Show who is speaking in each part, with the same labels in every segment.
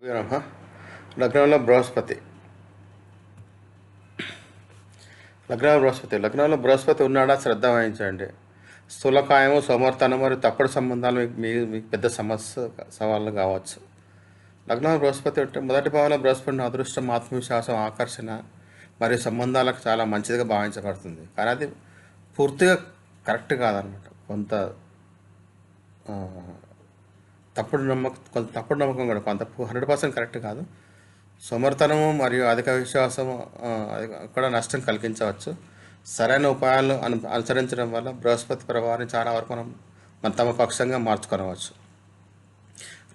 Speaker 1: నమః. లగ్నంలో బృహస్పతి లగ్నంలో బృహస్పతి ఉన్నాడా శ్రద్ధ వహించండి. స్థూలకాయము, సోమర్థనం మరియు తప్పుడు సంబంధాలు మీకు పెద్ద సవాళ్ళు కావచ్చు. లగ్నంలో బృహస్పతి ఉంటే మొదటి భావంలో బృహస్పతిని అదృష్టం, ఆత్మవిశ్వాసం, ఆకర్షణ మరియు సంబంధాలకు చాలా మంచిదిగా భావించబడుతుంది. కానీ అది పూర్తిగా కరెక్ట్ కాదనమాట. కొంత తప్పుడు నమ్మకం కూడా కొంత 100% కరెక్ట్ కాదు. సోమర్థనము మరియు అధిక విశ్వాసము అది కూడా నష్టం కలిగించవచ్చు. సరైన ఉపాయాలు అనుసరించడం వల్ల బృహస్పతి ప్రభావాన్ని చాలా వరకు మనం తమ పక్షంగా మార్చుకోవచ్చు.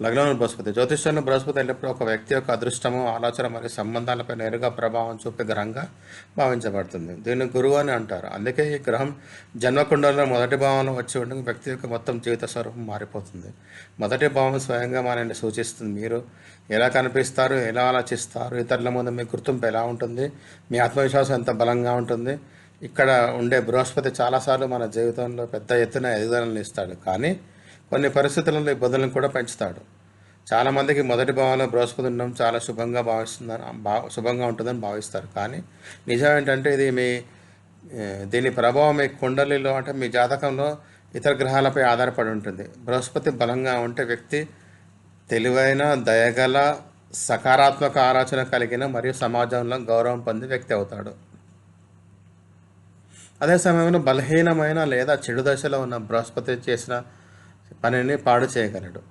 Speaker 1: లగ్నంలో బృహస్పతి జ్యోతిష్యంలో బృహస్పతి ఎల్లప్పుడూ ఒక వ్యక్తి యొక్క అదృష్టము, ఆలోచన మరియు సంబంధాలపై నేరుగా ప్రభావం చూపే గ్రహంగా భావించబడుతుంది. దీన్ని గురువు అని అంటారు. అందుకే ఈ గ్రహం జన్మకుండలో మొదటి భావంలో వచ్చి ఉండగా వ్యక్తి యొక్క మొత్తం జీవిత స్వరూపం మారిపోతుంది. మొదటి భావం స్వయంగా మనల్ని సూచిస్తుంది. మీరు ఎలా కనిపిస్తారు, ఎలా ఆలోచిస్తారు, ఇతరుల ముందు మీ గుర్తింపు ఎలా ఉంటుంది, మీ ఆత్మవిశ్వాసం ఎంత బలంగా ఉంటుంది. ఇక్కడ ఉండే బృహస్పతి చాలాసార్లు మన జీవితంలో పెద్ద ఎత్తున ఎదుగుదలను ఇస్తాడు, కానీ కొన్ని పరిస్థితులలో ఇబ్బందులను కూడా పెంచుతాడు. చాలామందికి మొదటి భావంలో బృహస్పతి ఉండడం చాలా శుభంగా ఉంటుందని భావిస్తారు. కానీ నిజం ఏంటంటే దీని ప్రభావం మీ కుండలిలో అంటే మీ జాతకంలో ఇతర గ్రహాలపై ఆధారపడి ఉంటుంది. బృహస్పతి బలంగా ఉంటే వ్యక్తి తెలివైన, దయగల, సకారాత్మక ఆలోచన కలిగిన మరియు సమాజంలో గౌరవం పొంది వ్యక్తి అవుతాడు. అదే సమయంలో బలహీనమైన లేదా చెడు దశలో ఉన్న బృహస్పతి చేసిన పనిని పాడు చేయగలడు,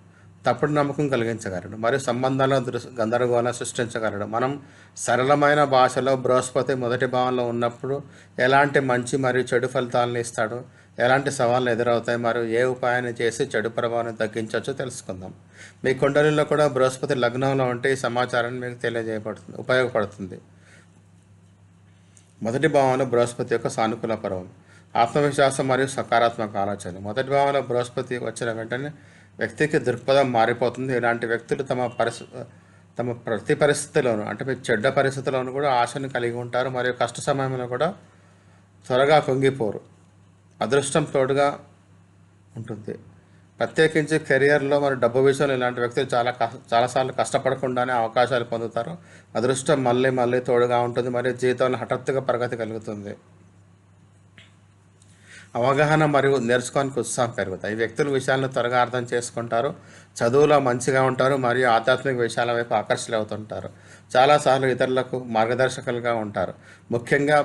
Speaker 1: తప్పుడు నమ్మకం కలిగించగలడు మరియు సంబంధాలను గందరగోళం సృష్టించగలడు. మనం సరళమైన భాషలో బృహస్పతి మొదటి భావంలో ఉన్నప్పుడు ఎలాంటి మంచి మరియు చెడు ఫలితాలను ఇస్తాడు, ఎలాంటి సవాళ్ళు ఎదురవుతాయి మరియు ఏ ఉపాయాన్ని చేసి చెడు ప్రభావాన్ని తగ్గించవచ్చో తెలుసుకుందాం. మీ కుండలిలో కూడా బృహస్పతి లగ్నంలో ఉంటే ఈ సమాచారాన్ని మీకు ఉపయోగపడుతుంది. మొదటి భావంలో బృహస్పతి యొక్క సానుకూల ప్రభావం, ఆత్మవిశ్వాసం మరియు సకారాత్మక ఆలోచన. మొదటి భావంలో బృహస్పతి వచ్చిన వెంటనే వ్యక్తికి దృక్పథం మారిపోతుంది. ఇలాంటి వ్యక్తులు తమ ప్రతి పరిస్థితిలోనూ అంటే మీ చెడ్డ పరిస్థితుల్లోనూ కూడా ఆశను కలిగి ఉంటారు మరియు కష్ట సమయంలో కూడా త్వరగా కుంగిపోరు. అదృష్టం తోడుగా ఉంటుంది. ప్రత్యేకించి కెరియర్లో మరియు డబ్బు విషయంలో ఇలాంటి వ్యక్తులు చాలాసార్లు కష్టపడకుండానే అవకాశాలు పొందుతారు. అదృష్టం మళ్ళీ తోడుగా ఉంటుంది మరియు జీవితంలో హఠాత్తుగా ప్రగతి కలుగుతుంది. అవగాహన మరియు నేర్చుకోవడానికి ఉత్సాహం పెరుగుతాయి. ఈ వ్యక్తులు విషయాలను త్వరగా అర్థం చేసుకుంటారు, చదువులో మంచిగా ఉంటారు మరియు ఆధ్యాత్మిక విషయాల వైపు ఆకర్షితులవుతుంటారు. చాలాసార్లు ఇతరులకు మార్గదర్శకులుగా ఉంటారు. ముఖ్యంగా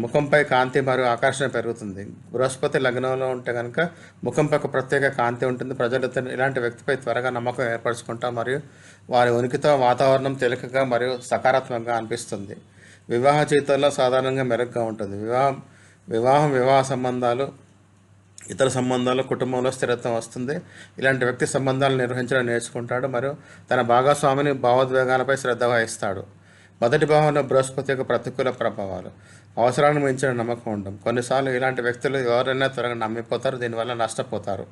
Speaker 1: ముఖంపై కాంతి మరియు ఆకర్షణ పెరుగుతుంది. బృహస్పతి లగ్నంలో ఉంటే కనుక ముఖంపై ఒక ప్రత్యేక కాంతి ఉంటుంది. ప్రజలు ఇలాంటి వ్యక్తిపై త్వరగా నమ్మకం ఏర్పరచుకుంటారు మరియు వారి ఉనికితో వాతావరణం తేలికగా మరియు సకారాత్మకంగా అనిపిస్తుంది. వివాహ జీవితంలో సాధారణంగా మెరుగ్గా ఉంటుంది. వివాహ సంబంధాలు, ఇతర సంబంధాలు, కుటుంబంలో స్థిరత్వం వస్తుంది. ఇలాంటి వ్యక్తి సంబంధాలను నిర్వహించడం నేర్చుకుంటాడు మరియు తన భాగస్వామిని భావోద్వేగాలపై శ్రద్ధ వహిస్తాడు. మొదటి భావంలో బృహస్పతి యొక్క ప్రతికూల ప్రభావాలు, అవసరాన్ని మించిన నమ్మకం ఉండడం. కొన్నిసార్లు ఇలాంటి వ్యక్తులు ఎవరైనా త్వరగా నమ్మిపోతారు, దీనివల్ల నష్టపోతారు.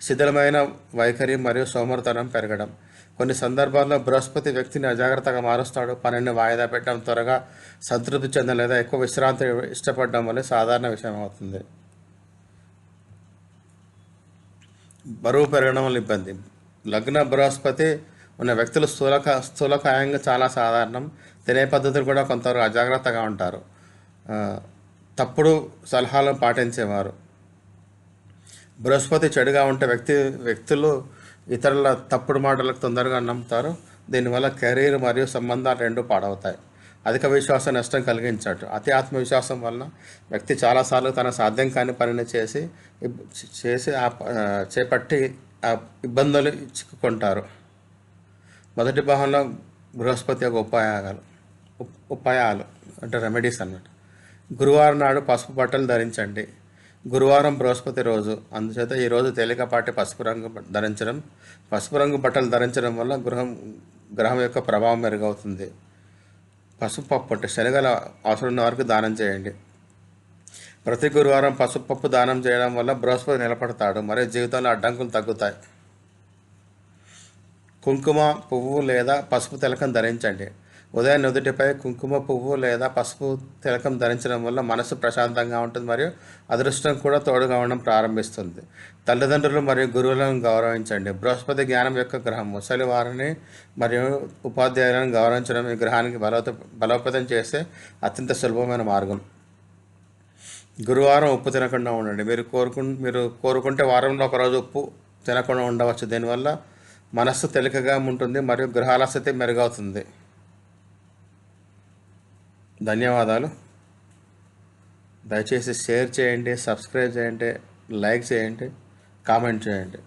Speaker 1: శిథిలమైన వైఖరి మరియు సోమరితనం పెరగడం. కొన్ని సందర్భాల్లో బృహస్పతి వ్యక్తిని అజాగ్రత్తగా మారుస్తాడు. పనిని వాయిదా పెట్టడం, త్వరగా సంతృప్తి చెందడం లేదా ఎక్కువ విశ్రాంతి ఇష్టపడడం వల్ల సాధారణ విషయం అవుతుంది. బరువు పెరగడం వల్ల ఇబ్బంది. లగ్న బృహస్పతి ఉన్న వ్యక్తులు స్థూలకాయంగా చాలా సాధారణం. తినే పద్ధతులు కూడా కొంతవరకు అజాగ్రత్తగా ఉంటారు. తప్పుడు సలహాలు పాటించేవారు. బృహస్పతి చెడుగా ఉంటే వ్యక్తులు ఇతరుల తప్పుడు మాటలకు తొందరగా నమ్ముతారు. దీనివల్ల కెరీర్ మరియు సంబంధాలు రెండూ పాడవుతాయి. అధిక విశ్వాసం నష్టం కలిగించవచ్చు. అతి ఆత్మవిశ్వాసం వలన వ్యక్తి చాలాసార్లు తన సాధ్యం కాని పనిని చేపట్టి ఇబ్బందులు చిక్కుకుంటారు. మొదటి భాగంలో బృహస్పతి యొక్క ఉపాయాలు అంటే రెమెడీస్ అన్నమాట. గురువారం నాడు పసుపు బట్టలు ధరించండి. గురువారం బృహస్పతి రోజు, అందుచేత ఈరోజు తేలికపాటి పసుపు రంగు బట్టలు ధరించడం వల్ల గ్రహం యొక్క ప్రభావం మెరుగవుతుంది. పసుపు పప్పు అంటే శనగల అవసరం ఉన్న వారికి దానం చేయండి. ప్రతి గురువారం పసుపు పప్పు దానం చేయడం వల్ల బృహస్పతి నిలబడతాడు మరియు జీవితంలో అడ్డంకులు తగ్గుతాయి. కుంకుమ, పువ్వు లేదా పసుపు తిలకం ధరించండి. ఉదయం నుదుటిపై కుంకుమ పువ్వు లేదా పసుపు తిలకం ధరించడం వల్ల మనసు ప్రశాంతంగా ఉంటుంది మరియు అదృష్టం కూడా తోడుగా ఉండడం ప్రారంభిస్తుంది. తల్లిదండ్రులు మరియు గురువులను గౌరవించండి. బృహస్పతి జ్ఞానం యొక్క గ్రహం. ముసలి వారిని మరియు ఉపాధ్యాయులను గౌరవించడం ఈ గ్రహానికి బలోపేతం చేసే అత్యంత సులభమైన మార్గం. గురువారం ఉప్పు తినకుండా ఉండండి. మీరు కోరుకుంటే వారంలో ఒకరోజు ఉప్పు తినకుండా ఉండవచ్చు. దీనివల్ల మనస్సు తేలికగా ఉంటుంది మరియు గ్రహాల స్థితి మెరుగవుతుంది. ధన్యవాదాలు. దయచేసి షేర్ చేయండి, సబ్స్క్రైబ్ చేయండి, లైక్ చేయండి, కామెంట్ చేయండి.